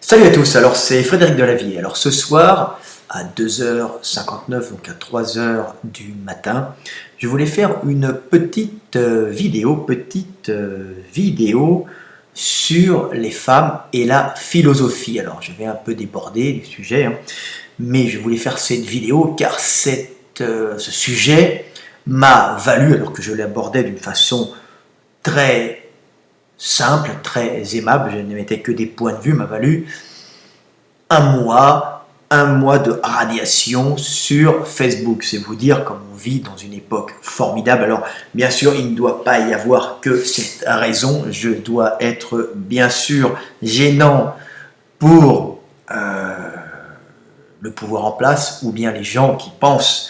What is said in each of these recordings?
Salut à tous, alors c'est Frédéric Delavie. Alors ce soir, à 2h59, donc à 3h du matin, je voulais faire une petite vidéo sur les femmes et la philosophie. Alors je vais un peu déborder du sujet, mais je voulais faire cette vidéo car ce sujet m'a valu, alors que je l'abordais d'une façon très simple, très aimable, je n'émettais que des points de vue, m'a valu un mois de radiation sur Facebook. C'est vous dire comme on vit dans une époque formidable. Alors, bien sûr, il ne doit pas y avoir que cette raison. Je dois être, bien sûr, gênant pour le pouvoir en place, ou bien les gens qui pensent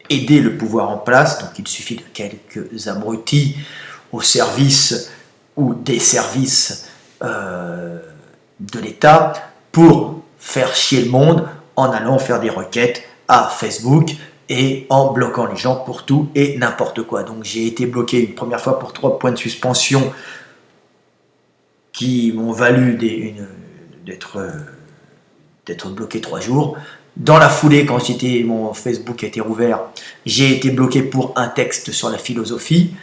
aider le pouvoir en place. Donc, il suffit de quelques abrutis au service ou des services de l'État pour faire chier le monde en allant faire des requêtes à Facebook et en bloquant les gens pour tout et n'importe quoi. Donc j'ai été bloqué une première fois pour 3 points de suspension qui m'ont valu d'être bloqué 3 jours. Dans la foulée, quand mon Facebook a été rouvert, j'ai été bloqué pour un texte sur la philosophie.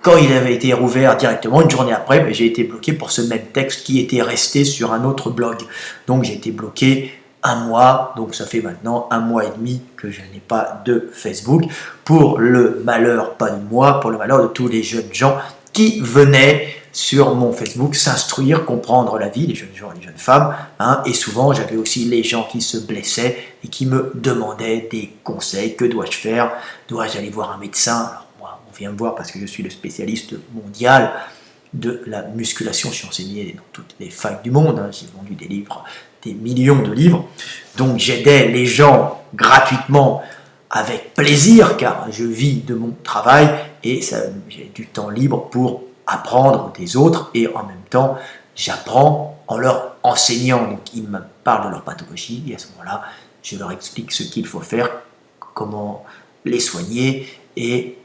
Quand il avait été rouvert directement, une journée après, j'ai été bloqué pour ce même texte qui était resté sur un autre blog. Donc j'ai été bloqué un mois, donc ça fait maintenant un mois et demi que je n'ai pas de Facebook, pour le malheur, pas de moi, pour le malheur de tous les jeunes gens qui venaient sur mon Facebook s'instruire, comprendre la vie, les jeunes gens et les jeunes femmes, et souvent j'avais aussi les gens qui se blessaient et qui me demandaient des conseils. Que dois-je faire? Dois-je aller voir un médecin? On vient me voir parce que je suis le spécialiste mondial de la musculation. Je suis enseigné dans toutes les facs du monde. J'ai vendu des livres, des millions de livres. Donc j'aidais les gens gratuitement, avec plaisir, car je vis de mon travail et j'ai du temps libre pour apprendre des autres, et en même temps j'apprends en leur enseignant. Donc ils me parlent de leur pathologie et à ce moment-là je leur explique ce qu'il faut faire, comment les soigner, et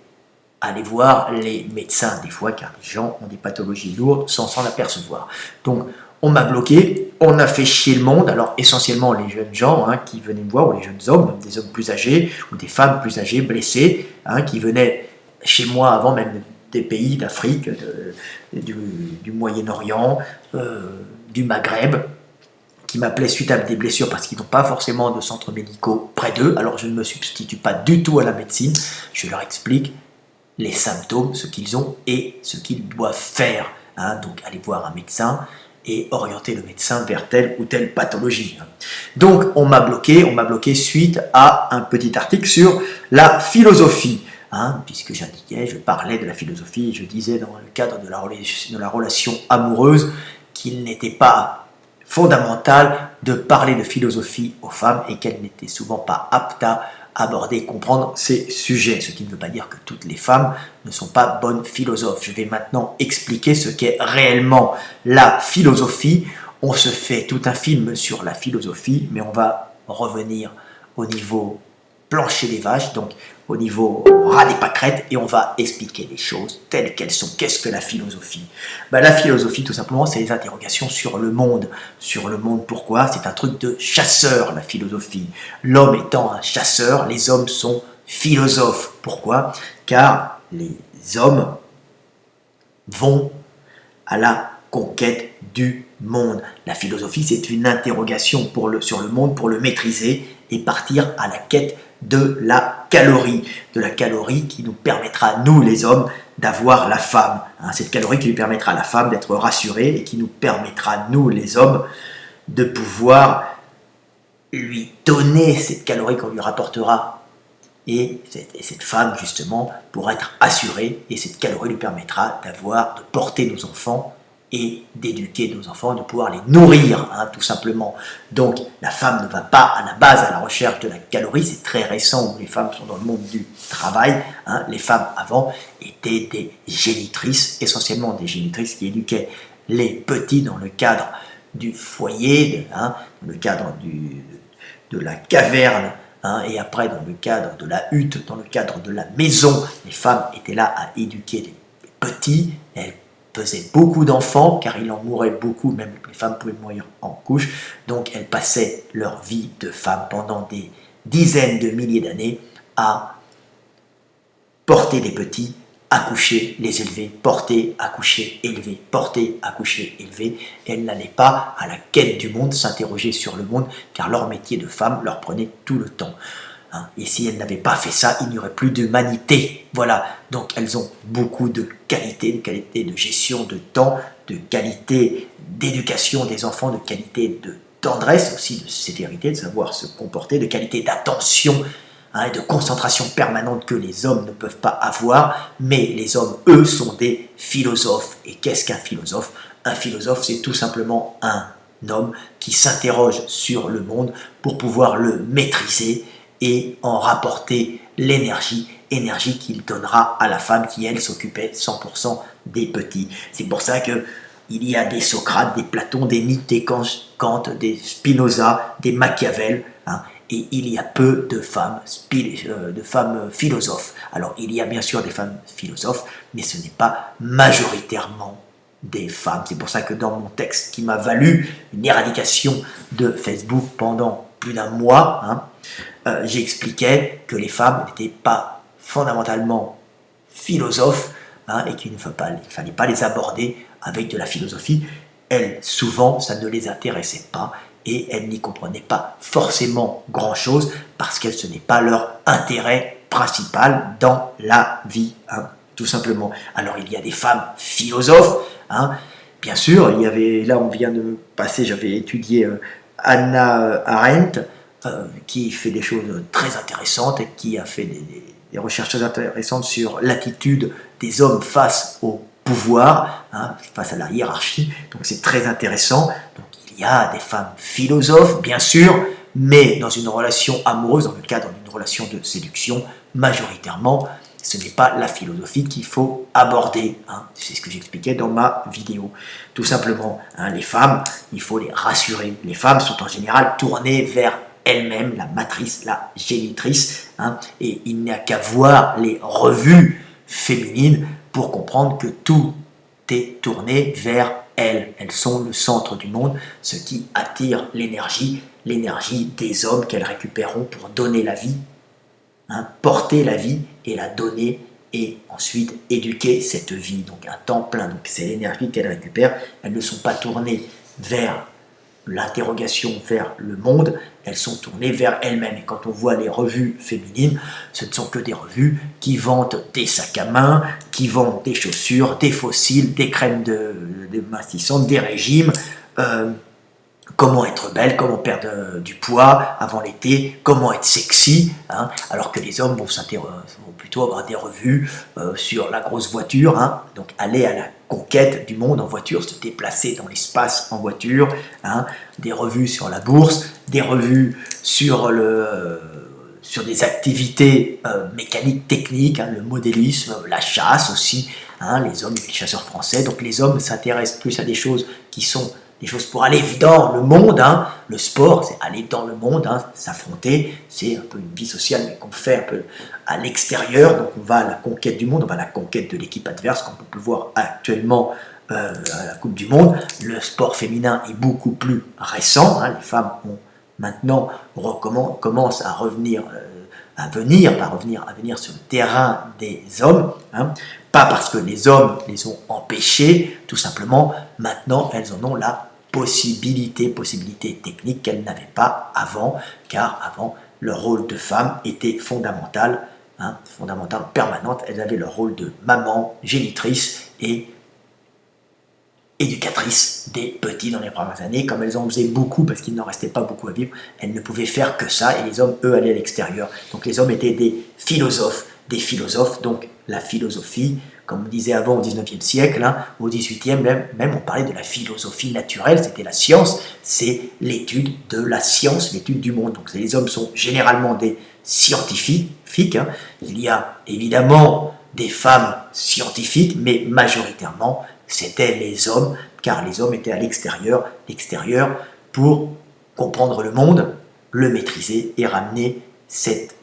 aller voir les médecins des fois, car les gens ont des pathologies lourdes sans s'en apercevoir. Donc on m'a bloqué, on a fait chier le monde. Alors essentiellement les jeunes gens qui venaient me voir, ou les jeunes hommes, même des hommes plus âgés, ou des femmes plus âgées, blessées, qui venaient chez moi avant même des pays d'Afrique, du Moyen-Orient, du Maghreb, qui m'appelaient suite à des blessures parce qu'ils n'ont pas forcément de centres médicaux près d'eux. Alors je ne me substitue pas du tout à la médecine, je leur explique les symptômes, ce qu'ils ont et ce qu'ils doivent faire. Donc aller voir un médecin et orienter le médecin vers telle ou telle pathologie. Donc on m'a bloqué suite à un petit article sur la philosophie. Puisque je parlais de la philosophie, je disais dans le cadre de la relation amoureuse qu'il n'était pas fondamental de parler de philosophie aux femmes et qu'elles n'étaient souvent pas aptes à aborder et comprendre ces sujets, ce qui ne veut pas dire que toutes les femmes ne sont pas bonnes philosophes. Je vais maintenant expliquer ce qu'est réellement la philosophie. On se fait tout un film sur la philosophie, mais on va revenir au niveau plancher des vaches, donc au niveau ras des pâquerettes, et on va expliquer les choses telles qu'elles sont. Qu'est-ce que la philosophie? La philosophie, tout simplement, c'est des interrogations sur le monde. Sur le monde, pourquoi? C'est un truc de chasseur, la philosophie. L'homme étant un chasseur, les hommes sont philosophes. Pourquoi? Car les hommes vont à la conquête du monde. La philosophie, c'est une interrogation sur le monde pour le maîtriser et partir à la quête de la calorie qui nous permettra, nous les hommes, d'avoir la femme. Cette calorie qui lui permettra à la femme d'être rassurée et qui nous permettra, nous les hommes, de pouvoir lui donner cette calorie qu'on lui rapportera. Et cette femme, justement, pourra être assurée, et cette calorie lui permettra de porter nos enfants et d'éduquer nos enfants, de pouvoir les nourrir, tout simplement. Donc la femme ne va pas à la base à la recherche de la calorie. C'est très récent où les femmes sont dans le monde du travail. Les femmes avant étaient des génitrices, essentiellement des génitrices qui éduquaient les petits dans le cadre du foyer, dans le cadre de la caverne, et après dans le cadre de la hutte, dans le cadre de la maison. Les femmes étaient là à éduquer les petits, elles faisaient beaucoup d'enfants, car il en mourait beaucoup, même les femmes pouvaient mourir en couche, donc elles passaient leur vie de femme pendant des dizaines de milliers d'années à porter des petits, accoucher, les élever, porter, accoucher, élever, porter, accoucher, élever. Elles n'allaient pas à la quête du monde, s'interroger sur le monde, car leur métier de femme leur prenait tout le temps. Et si elles n'avaient pas fait ça, il n'y aurait plus d'humanité. Voilà, donc elles ont beaucoup de qualités de gestion de temps, de qualité d'éducation des enfants, de qualité de tendresse, aussi de sévérité, de savoir se comporter, de qualité d'attention, et de concentration permanente que les hommes ne peuvent pas avoir, mais les hommes, eux, sont des philosophes. Et qu'est-ce qu'un philosophe? Un philosophe, c'est tout simplement un homme qui s'interroge sur le monde pour pouvoir le maîtriser et en rapporter l'énergie, énergie qu'il donnera à la femme qui, elle, s'occupait 100% des petits. C'est pour ça que il y a des Socrates, des Platon, des Nietzsche, des Kant, des Spinoza, des Machiavel, et il y a peu de femmes philosophes. Alors, il y a bien sûr des femmes philosophes, mais ce n'est pas majoritairement des femmes. C'est pour ça que dans mon texte qui m'a valu une éradication de Facebook pendant plus d'un mois, j'expliquais que les femmes n'étaient pas fondamentalement philosophes, et qu'il ne fallait pas les aborder avec de la philosophie. Elles, souvent, ça ne les intéressait pas et elles n'y comprenaient pas forcément grand-chose parce que ce n'est pas leur intérêt principal dans la vie, tout simplement. Alors, il y a des femmes philosophes, bien sûr, il y avait, là on vient de me passer, j'avais étudié Hannah Arendt, qui fait des choses très intéressantes et qui a fait des recherches très intéressantes sur l'attitude des hommes face au pouvoir, face à la hiérarchie. Donc c'est très intéressant. Donc il y a des femmes philosophes, bien sûr, mais dans une relation amoureuse, dans le cadre d'une relation de séduction, majoritairement, ce n'est pas la philosophie qu'il faut aborder. C'est ce que j'expliquais dans ma vidéo. Tout simplement, les femmes, il faut les rassurer. Les femmes sont en général tournées vers elles-mêmes, la matrice, la génitrice, et il n'y a qu'à voir les revues féminines pour comprendre que tout est tourné vers elles. Elles sont le centre du monde, ce qui attire l'énergie des hommes qu'elles récupéreront pour donner la vie, porter la vie et la donner, et ensuite éduquer cette vie, donc un temps plein. Donc c'est l'énergie qu'elles récupèrent. Elles ne sont pas tournées vers l'interrogation, vers le monde, elles sont tournées vers elles-mêmes. Et quand on voit les revues féminines, ce ne sont que des revues qui vendent des sacs à main, qui vendent des chaussures, des fossiles, des crèmes de mincissante, des régimes, comment être belle, comment perdre du poids avant l'été, comment être sexy, alors que les hommes vont plutôt avoir des revues sur la grosse voiture, donc aller à la conquête du monde en voiture, se déplacer dans l'espace en voiture, des revues sur la bourse, des revues sur des activités mécaniques, techniques, le modélisme, la chasse aussi, les hommes, les chasseurs français. Donc les hommes s'intéressent plus à des choses qui sont des choses pour aller dans le monde. Le sport, c'est aller dans le monde, s'affronter, c'est un peu une vie sociale, mais qu'on fait un peu à l'extérieur. Donc on va à la conquête du monde, on va à la conquête de l'équipe adverse, comme on peut le voir actuellement à la Coupe du Monde. Le sport féminin est beaucoup plus récent, les femmes ont maintenant commencent à revenir, à venir sur le terrain des hommes, pas parce que les hommes les ont empêchés, tout simplement, maintenant elles en ont la possibilité technique qu'elles n'avaient pas avant, car avant leur rôle de femme était fondamental, permanente. Elles avaient leur rôle de maman, génitrice et éducatrice des petits dans les premières années. Comme elles en faisaient beaucoup parce qu'il n'en restait pas beaucoup à vivre, elles ne pouvaient faire que ça, et les hommes, eux, allaient à l'extérieur. Donc les hommes étaient des philosophes, donc la philosophie, comme on disait avant au 19e siècle, au 18e même on parlait de la philosophie naturelle, c'était la science, c'est l'étude de la science, l'étude du monde. Donc les hommes sont généralement des scientifiques, il y a évidemment des femmes scientifiques, mais majoritairement c'était les hommes, car les hommes étaient à l'extérieur pour comprendre le monde, le maîtriser et ramener cette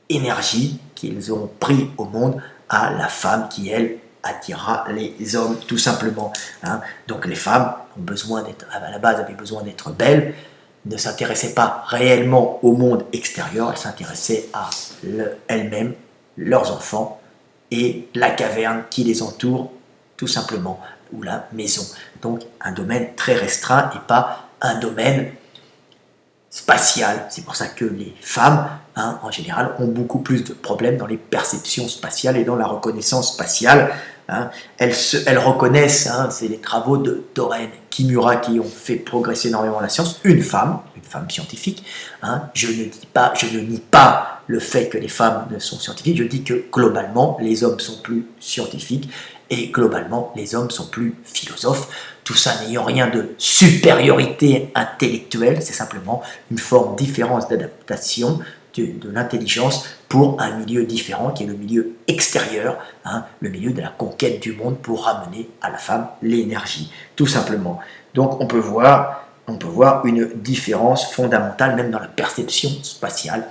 énergie qu'ils ont pris au monde à la femme qui, elle, attirera les hommes, tout simplement. Hein. Donc les femmes ont besoin d'être, à la base, avaient besoin d'être belles, ne s'intéressaient pas réellement au monde extérieur, elles s'intéressaient à elles-mêmes, leurs enfants et la caverne qui les entoure, tout simplement, ou la maison. Donc un domaine très restreint et pas un domaine spatial. C'est pour ça que les femmes, en général, ont beaucoup plus de problèmes dans les perceptions spatiales et dans la reconnaissance spatiale. Elles reconnaissent, c'est les travaux de Toren Kimura qui ont fait progresser énormément la science, une femme scientifique. Je ne nie pas le fait que les femmes ne sont scientifiques, je dis que globalement, les hommes sont plus scientifiques et globalement, les hommes sont plus philosophes. Tout ça n'ayant rien de supériorité intellectuelle, c'est simplement une forme différente d'adaptation de l'intelligence pour un milieu différent qui est le milieu extérieur, le milieu de la conquête du monde pour ramener à la femme l'énergie, tout simplement. Donc on peut voir une différence fondamentale même dans la perception spatiale.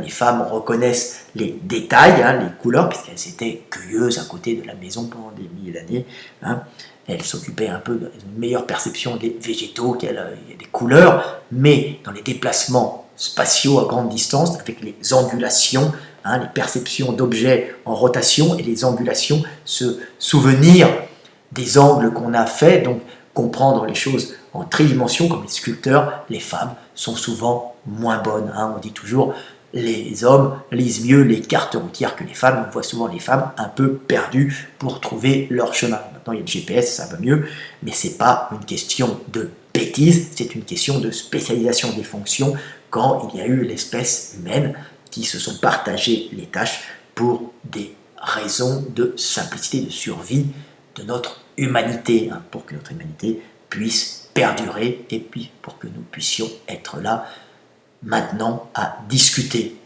Les femmes reconnaissent les détails, les couleurs, puisqu'elles étaient cueilleuses à côté de la maison pendant des milliers d'années. Elles s'occupaient un peu d'une meilleure perception des végétaux, des couleurs, mais dans les déplacements spatiaux à grande distance, avec les angulations, les perceptions d'objets en rotation et les angulations, se souvenir des angles qu'on a faits, donc comprendre les choses en tridimension comme les sculpteurs, les femmes sont souvent moins bonnes. On dit toujours les hommes lisent mieux les cartes routières que les femmes. On voit souvent les femmes un peu perdues pour trouver leur chemin. Maintenant il y a le GPS, ça va mieux, mais ce n'est pas une question de bêtise, c'est une question de spécialisation des fonctions quand il y a eu l'espèce humaine qui se sont partagées les tâches pour des raisons de simplicité, de survie de notre humanité, pour que notre humanité puisse perdurer et puis pour que nous puissions être là maintenant à discuter.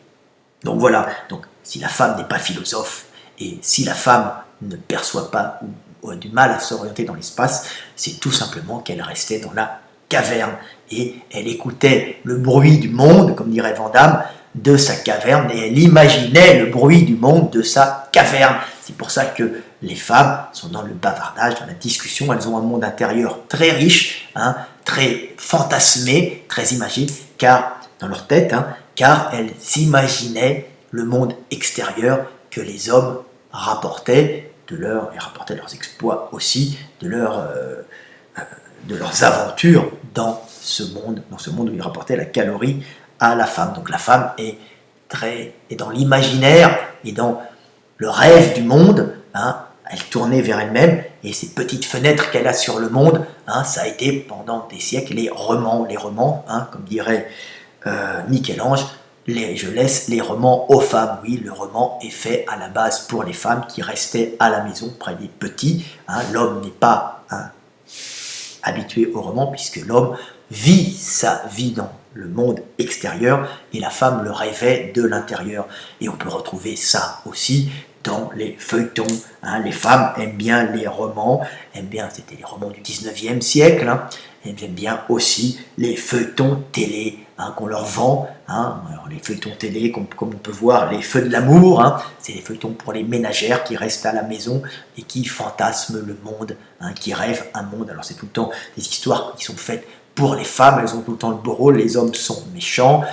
Donc voilà, donc si la femme n'est pas philosophe et si la femme ne perçoit pas ou a du mal à s'orienter dans l'espace, c'est tout simplement qu'elle restait dans la caverne et elle écoutait le bruit du monde, comme dirait Van Damme, de sa caverne et elle imaginait le bruit du monde de sa caverne. C'est pour ça que les femmes sont dans le bavardage, dans la discussion, elles ont un monde intérieur très riche, très fantasmé, très imagé, car dans leur tête, car elles imaginaient le monde extérieur que les hommes rapportaient et rapportaient leurs exploits aussi, de leurs aventures dans ce monde où ils rapportaient la calorie à la femme. Donc la femme est dans l'imaginaire et dans le rêve du monde, elle tournait vers elle-même et ces petites fenêtres qu'elle a sur le monde, ça a été pendant des siècles les romans, comme dirait Michel-Ange, je laisse les romans aux femmes. Oui, le roman est fait à la base pour les femmes qui restaient à la maison près des petits. L'homme n'est pas habitué au roman puisque l'homme vit sa vie dans le monde extérieur et la femme le rêvait de l'intérieur. Et on peut retrouver ça aussi dans les feuilletons. Les femmes aiment bien les romans, c'était les romans du 19e siècle, elles aiment bien aussi les feuilletons télé qu'on leur vend. Alors les feuilletons télé, comme on peut voir, les feux de l'amour, c'est les feuilletons pour les ménagères qui restent à la maison et qui fantasment le monde, qui rêvent un monde. Alors c'est tout le temps des histoires qui sont faites pour les femmes, elles ont tout le temps le beau rôle, les hommes sont méchants,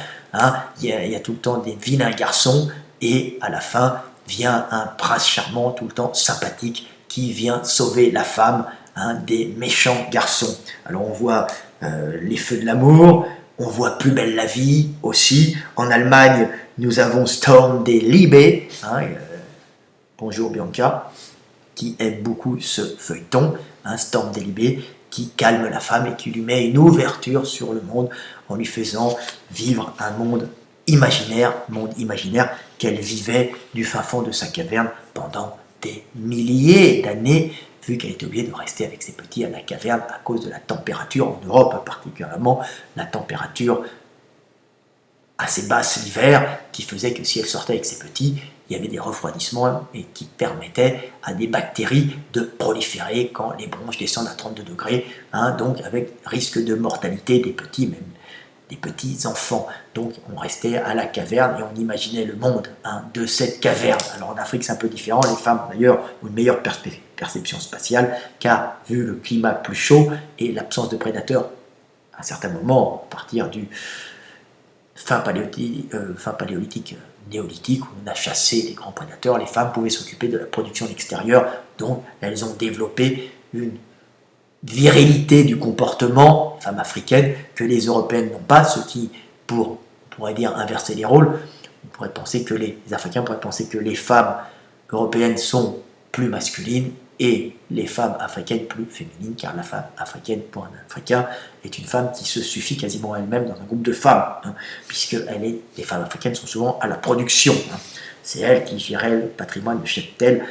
il y a tout le temps des vilains garçons et à la fin vient un prince charmant tout le temps sympathique qui vient sauver la femme des méchants garçons. Alors on voit les feux de l'amour, on voit Plus belle la vie aussi. En Allemagne, nous avons Storm des Liebe, bonjour Bianca, qui aime beaucoup ce feuilleton, Storm des Liebe, qui calme la femme et qui lui met une ouverture sur le monde en lui faisant vivre un monde imaginaire qu'elle vivait du fin fond de sa caverne pendant des milliers d'années, vu qu'elle était obligée de rester avec ses petits à la caverne à cause de la température en Europe, particulièrement la température assez basse l'hiver, qui faisait que si elle sortait avec ses petits, il y avait des refroidissements et qui permettaient à des bactéries de proliférer quand les bronches descendent à 32 degrés, donc avec risque de mortalité des petits, même des petits enfants. Donc on restait à la caverne et on imaginait le monde de cette caverne. Alors en Afrique c'est un peu différent, les femmes d'ailleurs ont une meilleure perception spatiale car vu le climat plus chaud et l'absence de prédateurs à un certain moment, à partir du fin paléolithique, néolithique, où on a chassé les grands prédateurs, les femmes pouvaient s'occuper de la production extérieure, donc elles ont développé une virilité du comportement, femmes africaines, que les Européennes n'ont pas, ce qui, on pourrait dire, inverser les rôles, on pourrait penser que les Africains pourraient penser que les femmes européennes sont plus masculines et les femmes africaines plus féminines, car la femme africaine, pour un Africain, est une femme qui se suffit quasiment à elle-même dans un groupe de femmes, puisque les femmes africaines sont souvent à la production. C'est elles qui géraient le patrimoine, le cheptel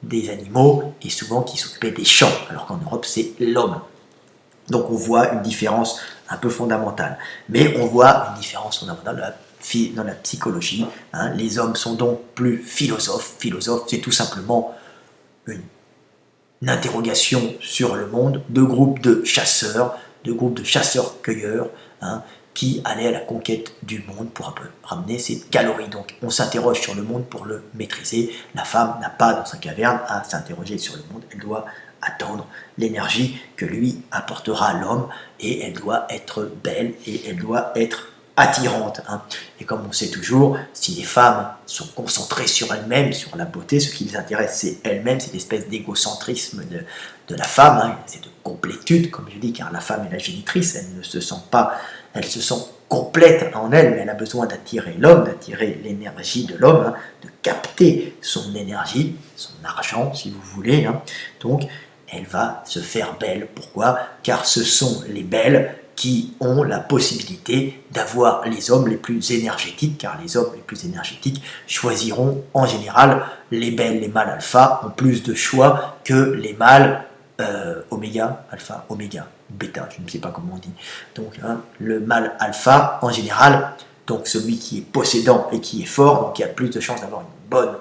des animaux, et souvent qui s'occupaient des champs, alors qu'en Europe, c'est l'homme. Donc on voit une différence un peu fondamentale. Mais on voit une différence fondamentale dans la psychologie. Les hommes sont donc plus philosophes. Philosophe, c'est tout simplement une interrogation sur le monde, de groupes de chasseurs-cueilleurs, qui allaient à la conquête du monde pour un peu ramener ses calories. Donc on s'interroge sur le monde pour le maîtriser. La femme n'a pas dans sa caverne à s'interroger sur le monde, elle doit attendre l'énergie que lui apportera l'homme, et elle doit être belle et elle doit être attirante. Et comme on sait toujours, si les femmes sont concentrées sur elles-mêmes, sur la beauté, ce qui les intéresse c'est elles-mêmes, c'est l'espèce d'égocentrisme de la femme, c'est de complétude, comme je dis, car la femme est la génitrice, elle ne se sent pas, elle se sent complète en elle, mais elle a besoin d'attirer l'homme, d'attirer l'énergie de l'homme, de capter son énergie, son argent si vous voulez. Donc elle va se faire belle. Pourquoi? Car ce sont les belles qui ont la possibilité d'avoir les hommes les plus énergétiques, car les hommes les plus énergétiques choisiront en général les belles, les mâles alpha ont plus de choix que les mâles oméga, alpha, oméga, bêta, je ne sais pas comment on dit. Donc le mâle alpha en général, donc celui qui est possédant et qui est fort, donc qui a plus de chances d'avoir une bonne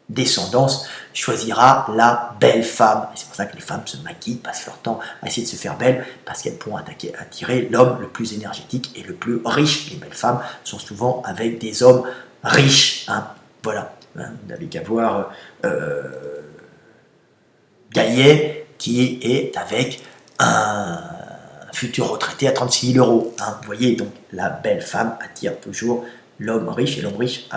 descendance, choisira la belle femme. Et c'est pour ça que les femmes se maquillent, passent leur temps à essayer de se faire belles, parce qu'elles pourront attirer l'homme le plus énergétique et le plus riche. Les belles femmes sont souvent avec des hommes riches. Voilà. Vous n'avez qu'à voir Gaillet, qui est avec un futur retraité à 36 000 euros. Vous voyez, donc la belle femme attire toujours l'homme riche, et l'homme riche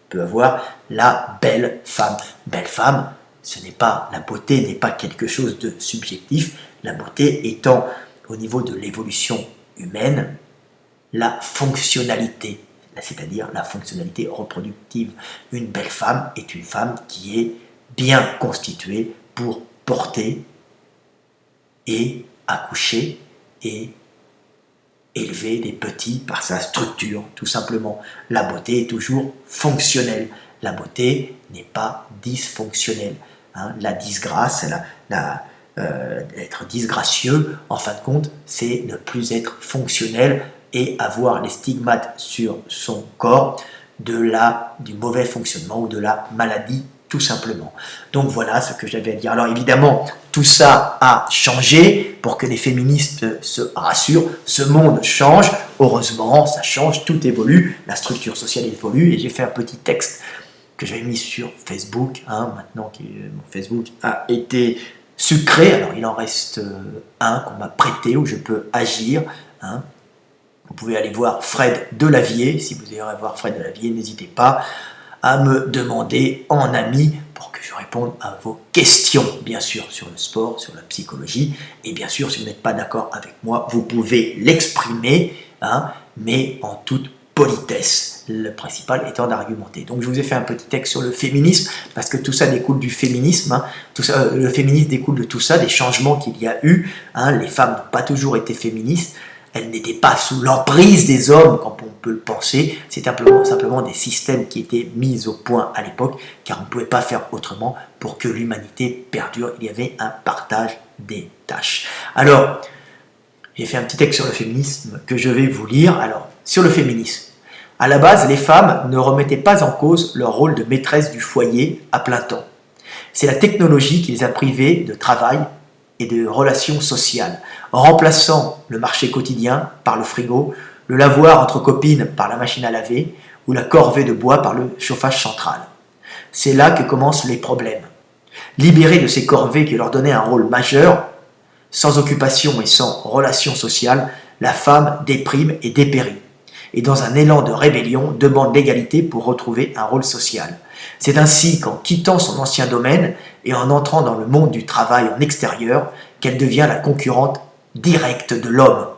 peut avoir la belle femme. Belle femme, ce n'est pas, la beauté n'est pas quelque chose de subjectif, la beauté étant au niveau de l'évolution humaine, la fonctionnalité, c'est-à-dire la fonctionnalité reproductive. Une belle femme est une femme qui est bien constituée pour porter et accoucher et élever des petits par sa structure, tout simplement. La beauté est toujours fonctionnelle. La beauté n'est pas dysfonctionnelle. La disgrâce, être disgracieux, en fin de compte, c'est ne plus être fonctionnel et avoir les stigmates sur son corps du mauvais fonctionnement ou de la maladie, tout simplement. Donc voilà ce que j'avais à dire. Alors évidemment, tout ça a changé pour que les féministes se rassurent. Ce monde change, heureusement, ça change, tout évolue, la structure sociale évolue, et j'ai fait un petit texte que j'avais mis sur Facebook, maintenant que mon Facebook a été sucré. Alors il en reste un qu'on m'a prêté où je peux agir. Vous pouvez aller voir Fred Delavier. Si vous irez voir Fred Delavier, n'hésitez pas à me demander en ami pour que je réponde à vos questions, bien sûr, sur le sport, sur la psychologie. Et bien sûr, si vous n'êtes pas d'accord avec moi, vous pouvez l'exprimer, mais en toute politesse. Le principal étant d'argumenter. Donc je vous ai fait un petit texte sur le féminisme, parce que tout ça découle du féminisme. Le féminisme découle de tout ça, des changements qu'il y a eu. Les femmes n'ont pas toujours été féministes. Elles n'étaient pas sous l'emprise des hommes, comme on peut le penser. C'est simplement des systèmes qui étaient mis au point à l'époque, car on ne pouvait pas faire autrement pour que l'humanité perdure. Il y avait un partage des tâches. Alors, j'ai fait un petit texte sur le féminisme que je vais vous lire. Alors, sur le féminisme. À la base, les femmes ne remettaient pas en cause leur rôle de maîtresse du foyer à plein temps. C'est la technologie qui les a privées de travail et de relations sociales, remplaçant le marché quotidien par le frigo, le lavoir entre copines par la machine à laver ou la corvée de bois par le chauffage central. C'est là que commencent les problèmes. Libérées de ces corvées qui leur donnaient un rôle majeur, sans occupation et sans relation sociale, la femme déprime et dépérit. Et dans un élan de rébellion, demande l'égalité pour retrouver un rôle social. C'est ainsi qu'en quittant son ancien domaine et en entrant dans le monde du travail en extérieur, qu'elle devient la concurrente directe de l'homme.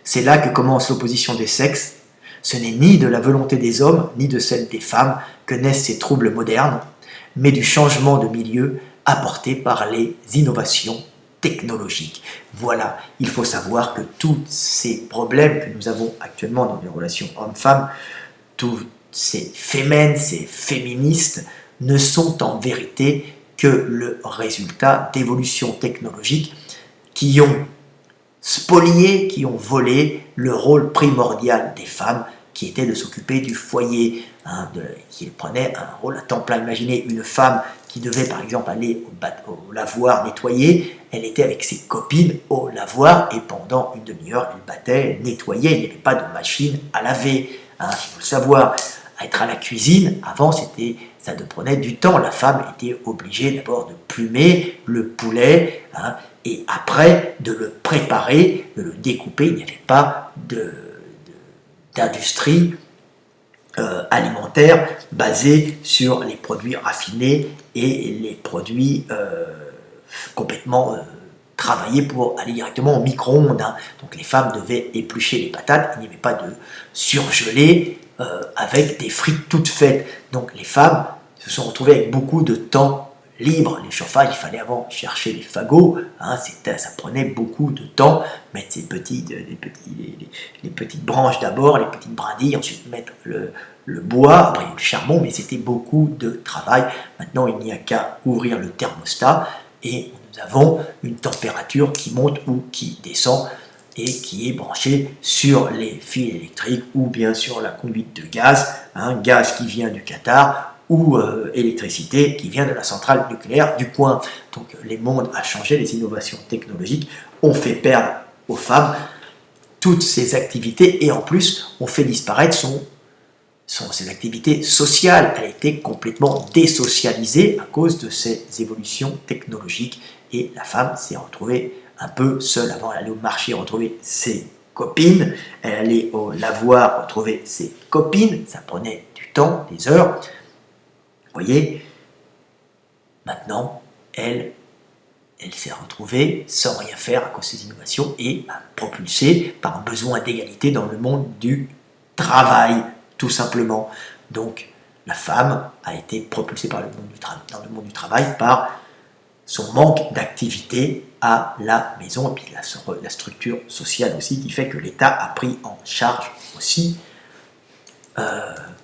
C'est là que commence l'opposition des sexes. Ce n'est ni de la volonté des hommes, ni de celle des femmes que naissent ces troubles modernes, mais du changement de milieu apporté par les innovations technologiques. Voilà, il faut savoir que tous ces problèmes que nous avons actuellement dans les relations hommes-femmes, tous ces fémènes, ces féministes, ne sont en vérité que le résultat d'évolutions technologiques qui ont spolié, qui ont volé le rôle primordial des femmes, qui était de s'occuper du foyer, qui prenait un rôle à temps plein. Imaginez une femme qui devait par exemple aller au lavoir nettoyer, elle était avec ses copines au lavoir et pendant une demi-heure, elle battait, elle nettoyait, il n'y avait pas de machine à laver. Il faut le savoir, être à la cuisine, avant ça prenait du temps, la femme était obligée d'abord de plumer le poulet, et après de le préparer, de le découper, il n'y avait pas d'industrie alimentaire basée sur les produits raffinés et les produits complètement travaillés pour aller directement au micro-ondes. Donc les femmes devaient éplucher les patates, il n'y avait pas de surgelé avec des frites toutes faites. Donc les femmes se sont retrouvées avec beaucoup de temps libre. Les chauffages, il fallait avant chercher les fagots, ça prenait beaucoup de temps, mettre les petites branches d'abord, les petites brindilles, ensuite mettre le bois, après le charbon, mais c'était beaucoup de travail. Maintenant, il n'y a qu'à ouvrir le thermostat et nous avons une température qui monte ou qui descend et qui est branchée sur les fils électriques ou bien sur la conduite de gaz, gaz qui vient du Qatar, ou électricité qui vient de la centrale nucléaire du coin. Donc les mondes a changé, les innovations technologiques ont fait perdre aux femmes toutes ces activités et en plus ont fait disparaître ses activités sociales. Elle a été complètement désocialisée à cause de ces évolutions technologiques et la femme s'est retrouvée un peu seule. Avant, elle allait au marché retrouver ses copines, elle allait au lavoir retrouver ses copines, ça prenait du temps, des heures. Vous voyez, maintenant, elle s'est retrouvée sans rien faire à cause de ces innovations et propulsée par un besoin d'égalité dans le monde du travail, tout simplement. Donc, la femme a été propulsée dans le monde du travail par son manque d'activité à la maison et puis la structure sociale aussi qui fait que l'État a pris en charge aussi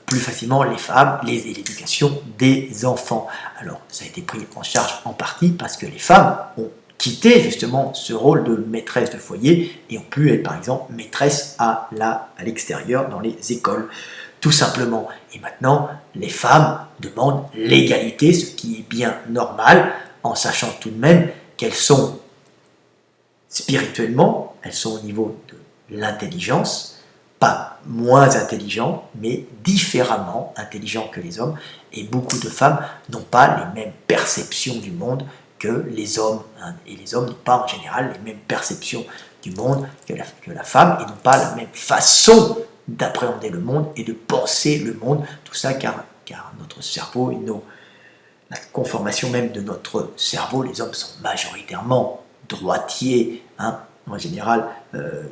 plus facilement les femmes, l'éducation des enfants. Alors, ça a été pris en charge en partie parce que les femmes ont quitté justement ce rôle de maîtresse de foyer et ont pu être par exemple maîtresse à l'extérieur dans les écoles, tout simplement. Et maintenant, les femmes demandent l'égalité, ce qui est bien normal, en sachant tout de même qu'elles sont spirituellement, elles sont au niveau de l'intelligence, pas moins intelligents, mais différemment intelligents que les hommes. Et beaucoup de femmes n'ont pas les mêmes perceptions du monde que les hommes. Et les hommes n'ont pas en général les mêmes perceptions du monde que la femme, et n'ont pas la même façon d'appréhender le monde et de penser le monde. Tout ça car notre cerveau et la conformation même de notre cerveau, les hommes sont majoritairement droitiers, en général,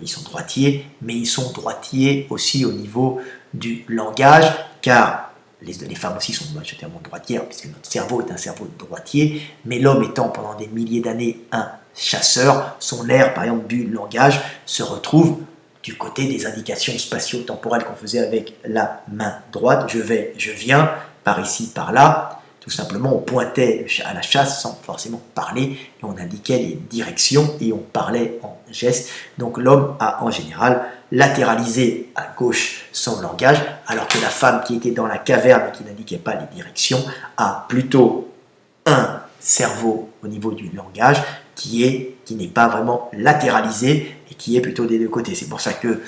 ils sont droitiers, mais ils sont droitiers aussi au niveau du langage, car les femmes aussi sont majoritairement droitières, puisque notre cerveau est un cerveau droitier, mais l'homme étant pendant des milliers d'années un chasseur, son aire, par exemple, du langage se retrouve du côté des indications spatio-temporelles qu'on faisait avec la main droite. Je vais, je viens, par ici, par là. Tout simplement, on pointait à la chasse sans forcément parler, et on indiquait les directions et on parlait en gestes. Donc l'homme a en général latéralisé à gauche son langage, alors que la femme qui était dans la caverne et qui n'indiquait pas les directions a plutôt un cerveau au niveau du langage qui n'est pas vraiment latéralisé et qui est plutôt des deux côtés. C'est pour ça que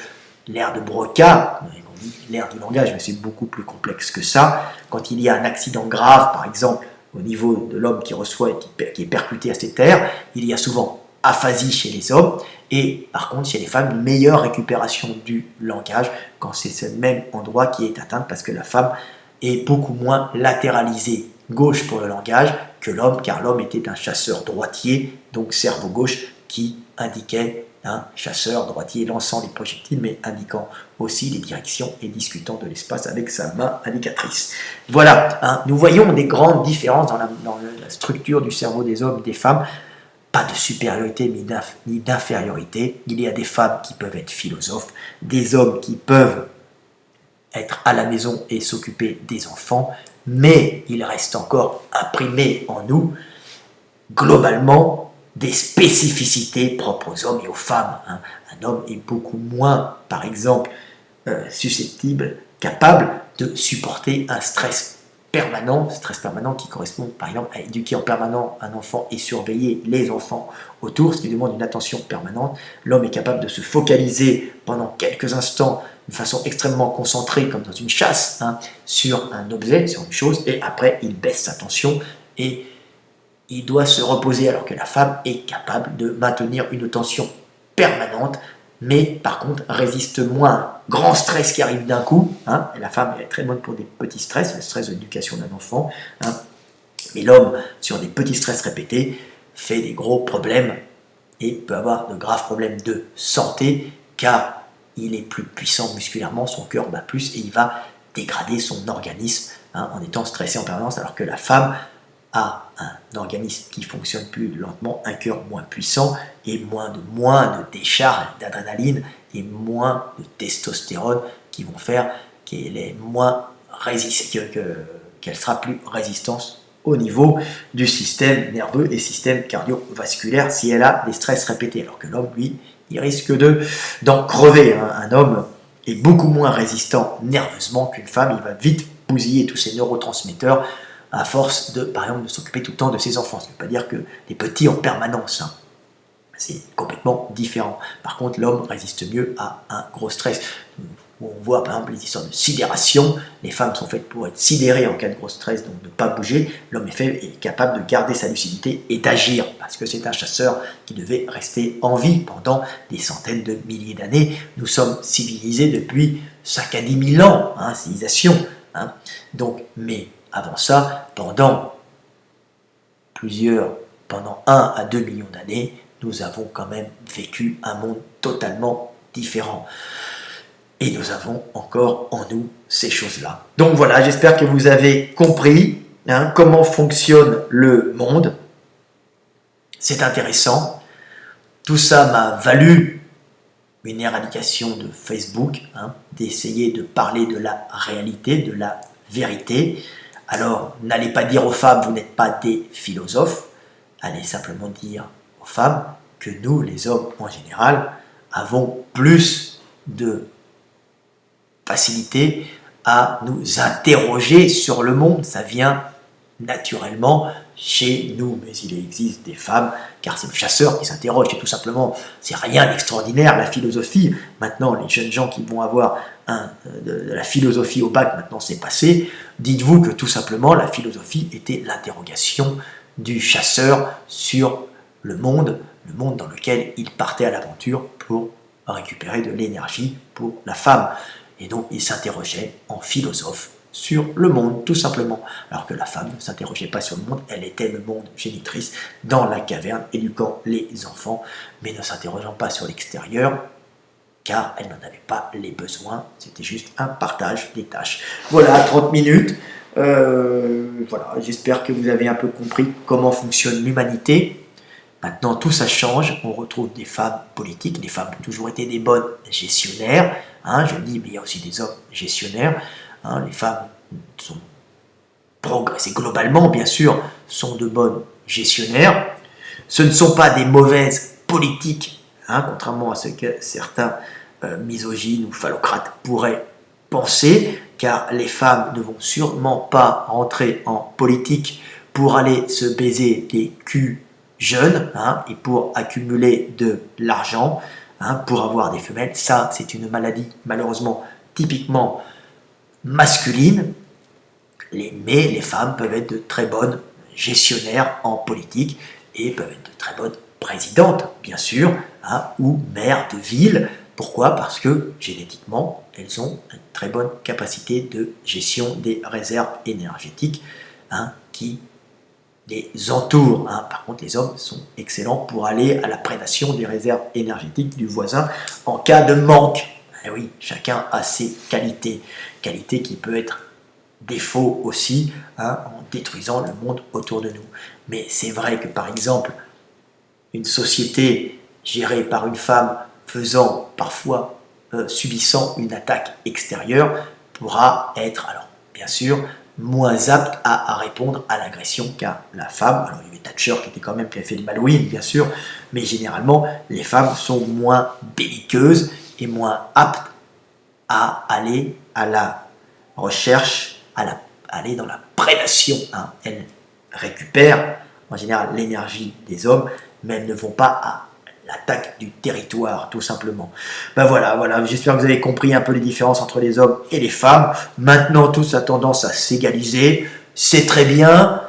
l'ère de Broca, on dit l'ère du langage, mais c'est beaucoup plus complexe que ça. Quand il y a un accident grave, par exemple, au niveau de l'homme qui reçoit et qui est percuté à cette ère, il y a souvent aphasie chez les hommes, et par contre chez les femmes, une meilleure récupération du langage quand c'est ce même endroit qui est atteint, parce que la femme est beaucoup moins latéralisée gauche pour le langage que l'homme, car l'homme était un chasseur droitier, donc cerveau gauche, qui indiquait un chasseur droitier lançant les projectiles, mais indiquant aussi les directions et discutant de l'espace avec sa main indicatrice. Voilà, hein, nous voyons des grandes différences dans la structure du cerveau des hommes et des femmes. Pas de supériorité ni d'infériorité. Il y a des femmes qui peuvent être philosophes, des hommes qui peuvent être à la maison et s'occuper des enfants, mais il reste encore imprimé en nous, globalement, des spécificités propres aux hommes et aux femmes. Hein. Un homme est beaucoup moins, par exemple, susceptible, capable de supporter un stress permanent qui correspond par exemple à éduquer en permanence un enfant et surveiller les enfants autour, ce qui demande une attention permanente. L'homme est capable de se focaliser pendant quelques instants de façon extrêmement concentrée, comme dans une chasse, hein, sur un objet, sur une chose, et après il baisse sa tension et il doit se reposer, alors que la femme est capable de maintenir une tension permanente, mais par contre résiste moins. Grand stress qui arrive d'un coup, hein, et la femme est très bonne pour des petits stress, le stress de l'éducation d'un enfant, hein, mais l'homme, sur des petits stress répétés, fait des gros problèmes et peut avoir de graves problèmes de santé, car il est plus puissant musculairement, son cœur bat plus et il va dégrader son organisme, hein, en étant stressé en permanence, alors que la femme a un organisme qui fonctionne plus lentement, un cœur moins puissant et moins de décharge d'adrénaline et moins de testostérone qui vont faire qu'elle est moins qu'elle sera plus résistante au niveau du système nerveux et système cardiovasculaire si elle a des stress répétés, alors que l'homme, lui, il risque d'en crever. Hein. Un homme est beaucoup moins résistant nerveusement qu'une femme, il va vite bousiller tous ses neurotransmetteurs à force de, par exemple, de s'occuper tout le temps de ses enfants. Ça ne veut pas dire que des petits en permanence, hein. C'est complètement différent. Par contre, l'homme résiste mieux à un gros stress. On voit par exemple les histoires de sidération. Les femmes sont faites pour être sidérées en cas de gros stress, donc ne pas bouger. L'homme est capable de garder sa lucidité et d'agir, parce que c'est un chasseur qui devait rester en vie pendant des centaines de milliers d'années. Nous sommes civilisés depuis 5 à 10 000 ans, hein, civilisation. Hein. Donc, mais avant ça, pendant 1 à 2 millions d'années, nous avons quand même vécu un monde totalement différent. Et nous avons encore en nous ces choses-là. Donc voilà, j'espère que vous avez compris, hein, comment fonctionne le monde. C'est intéressant. Tout ça m'a valu une éradication de Facebook, hein, d'essayer de parler de la réalité, de la vérité. Alors, n'allez pas dire aux femmes, vous n'êtes pas des philosophes. Allez simplement dire aux femmes que nous, les hommes en général, avons plus de facilité à nous interroger sur le monde. Ça vient naturellement chez nous, mais il existe des femmes, car c'est le chasseur qui s'interroge, et tout simplement, c'est rien d'extraordinaire, la philosophie. Maintenant, les jeunes gens qui vont avoir de la philosophie au bac, maintenant c'est passé, dites-vous que tout simplement, la philosophie était l'interrogation du chasseur sur le monde dans lequel il partait à l'aventure pour récupérer de l'énergie pour la femme. Et donc, il s'interrogeait en philosophe sur le monde, tout simplement. Alors que la femme ne s'interrogeait pas sur le monde, elle était le monde génitrice dans la caverne, éduquant les enfants, mais ne s'interrogeant pas sur l'extérieur, car elle n'en avait pas les besoins, c'était juste un partage des tâches. Voilà, 30 minutes. Voilà, j'espère que vous avez un peu compris comment fonctionne l'humanité. Maintenant, tout ça change, on retrouve des femmes politiques, les femmes ont toujours été des bonnes gestionnaires, hein, je dis, mais il y a aussi des hommes gestionnaires, hein, les femmes sont progressées globalement, bien sûr, sont de bonnes gestionnaires, ce ne sont pas des mauvaises politiques, hein, contrairement à ce que certains misogynes ou phallocrates pourraient penser, car les femmes ne vont sûrement pas rentrer en politique pour aller se baiser des culs jeunes, hein, et pour accumuler de l'argent. hein, pour avoir des femelles. Ça, c'est une maladie, malheureusement, typiquement masculine. Mais les femmes peuvent être de très bonnes gestionnaires en politique et peuvent être de très bonnes présidentes, bien sûr, hein, ou maires de ville. Pourquoi? Parce que génétiquement, elles ont une très bonne capacité de gestion des réserves énergétiques, hein, qui les entourent. Hein. Par contre, les hommes sont excellents pour aller à la prédation des réserves énergétiques du voisin en cas de manque. Et oui, chacun a ses qualités, qualités qui peuvent être défauts aussi, hein, en détruisant le monde autour de nous. Mais c'est vrai que par exemple, une société gérée par une femme faisant parfois, subissant une attaque extérieure, pourra être, alors bien sûr, moins apte à répondre à l'agression qu'à la femme. Alors il y avait Thatcher qui a fait le Malouine, bien sûr, mais généralement les femmes sont moins belliqueuses et moins aptes à aller à la recherche, aller dans la prédation. Hein. Elles récupèrent en général l'énergie des hommes, mais elles ne vont pas à l'attaque du territoire, tout simplement. Ben voilà, j'espère que vous avez compris un peu les différences entre les hommes et les femmes. Maintenant, tout ça a tendance à s'égaliser. C'est très bien.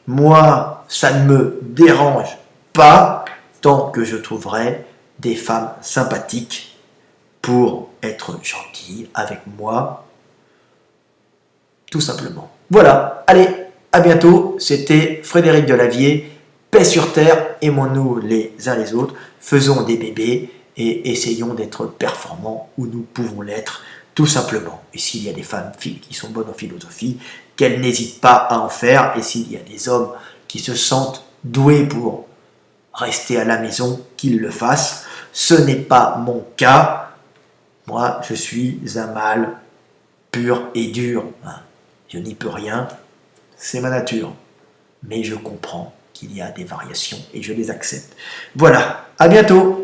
Moi, ça ne me dérange pas tant que je trouverai des femmes sympathiques pour être gentilles avec moi, tout simplement. Voilà, allez, à bientôt. C'était Frédéric Delavier. Paix sur terre, aimons-nous les uns les autres, faisons des bébés et essayons d'être performants où nous pouvons l'être, tout simplement. Et s'il y a des femmes qui sont bonnes en philosophie, qu'elles n'hésitent pas à en faire. Et s'il y a des hommes qui se sentent doués pour rester à la maison, qu'ils le fassent. Ce n'est pas mon cas. Moi, je suis un mâle pur et dur. Je n'y peux rien, c'est ma nature. Mais je comprends qu'il y a des variations et je les accepte. Voilà, à bientôt!